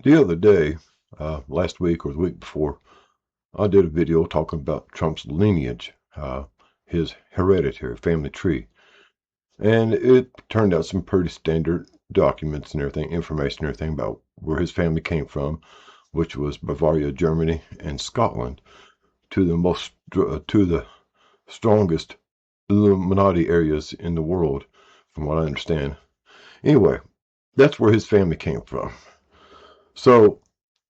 The other day, last week or the week before, I did a video talking about Trump's lineage, his hereditary family tree. And it turned out some pretty standard documents and everything, information and everything about where his family came from, which was Bavaria, Germany, and Scotland, to the strongest Illuminati areas in the world, from what I understand. Anyway, that's where his family came from. So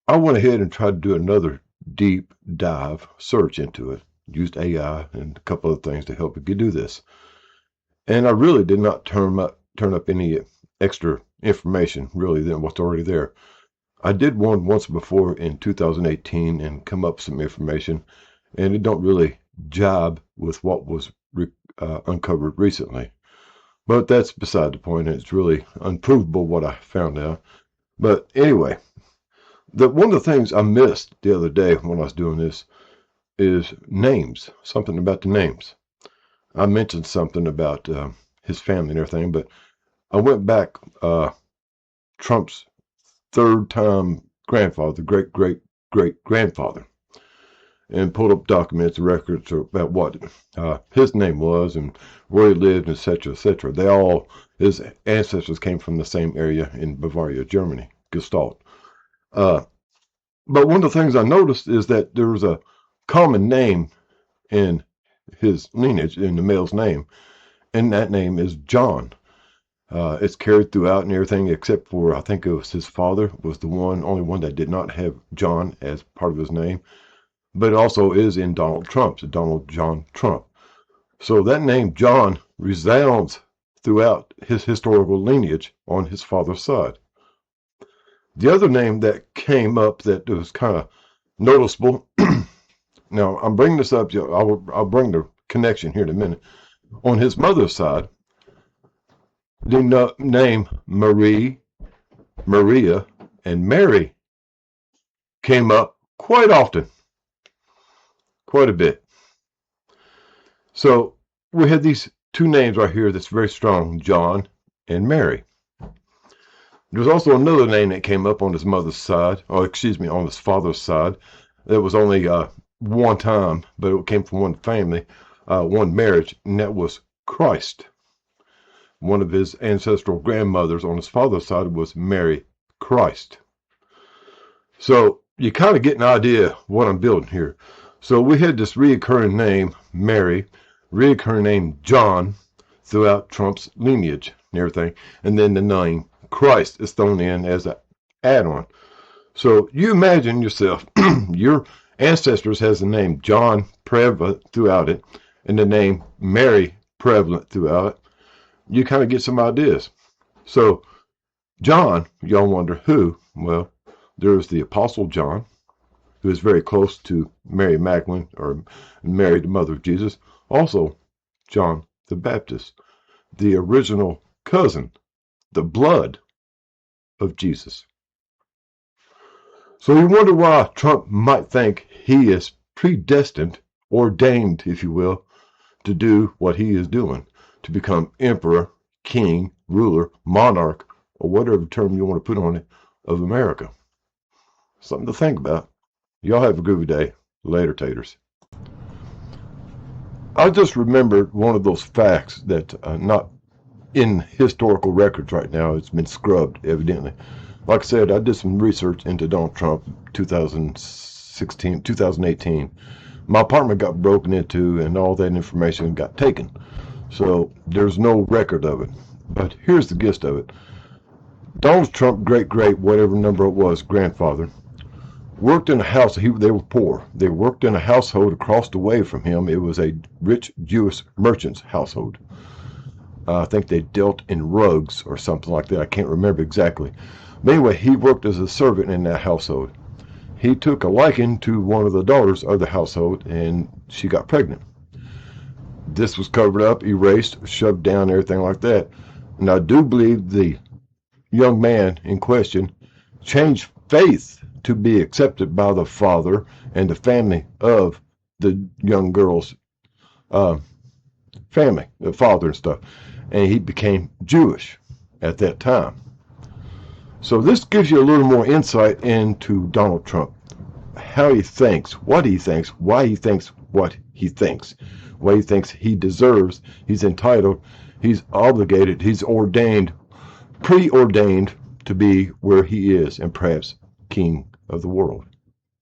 I went ahead and tried to do another deep dive search into it. Used AI and a couple of things to help me do this. And I really did not turn up any extra information really than what's already there. I did one once before in 2018 and come up with some information, and it don't really jibe with what was uncovered recently. But that's beside the point. It's really unprovable what I found out. But anyway, one of the things I missed the other day when I was doing this is names, something about the names. I mentioned something about his family and everything, but I went back, Trump's third-time grandfather, great-great-great-grandfather, and pulled up documents and records about what his name was and where he lived, etc., etc. His ancestors came from the same area in Bavaria, Germany, Gestalt. But one of the things I noticed is that there was a common name in his lineage, in the male's name, and that name is John. It's carried throughout and everything, except for I think it was his father was the only one that did not have John as part of his name, but it also is in Donald John Trump. So that name John resounds throughout his historical lineage on his father's side. The other name that came up that was kind of noticeable. Now I'm bringing this up. I'll bring the connection here in a minute. On his mother's side, the name Maria, and Mary came up quite often, quite a bit. So we had these two names right here that's very strong, John and Mary. There's also another name that came up on his mother's side, on his father's side. That was only one time, but it came from one family, one marriage, and that was Christ. One of his ancestral grandmothers on his father's side was Mary Christ. So you kind of get an idea of what I'm building here. So we had this reoccurring name, Mary, reoccurring name, John, throughout Trump's lineage and everything. And then the name Christ is thrown in as an add-on. So you imagine yourself, your ancestors has the name John prevalent throughout it, and the name Mary prevalent throughout it. You kind of get some ideas. So John, y'all wonder who? Well, there's the Apostle John, who is very close to Mary Magdalene, or Mary, the mother of Jesus. Also, John the Baptist, the original cousin, the blood of Jesus. So you wonder why Trump might think he is predestined, ordained, if you will, to do what he is doing, to become emperor, king, ruler, monarch, or whatever term you want to put on it, of America. Something to think about. Y'all have a groovy day. Later, taters. I just remembered one of those facts that not in historical records right now. It's been scrubbed, evidently. Like I said, I did some research into Donald Trump 2018. My apartment got broken into and all that information got taken. So there's no record of it. But here's the gist of it. Donald Trump, great, whatever number it was, grandfather, worked in a house. They were poor. They worked in a household across the way from him. It was a rich Jewish merchant's household. I think they dealt in rugs or something like that. I can't remember exactly. But anyway, he worked as a servant in that household. He took a liking to one of the daughters of the household, and she got pregnant. This was covered up, erased, shoved down, everything like that. And I do believe the young man in question changed faith to be accepted by the father and the family of the young girl's family, the father and stuff. And he became Jewish at that time. So this gives you a little more insight into Donald Trump, how he thinks, what he thinks, why he thinks what he thinks, why he thinks he deserves, he's entitled, he's obligated, he's ordained, preordained to be where he is, and perhaps king of the world.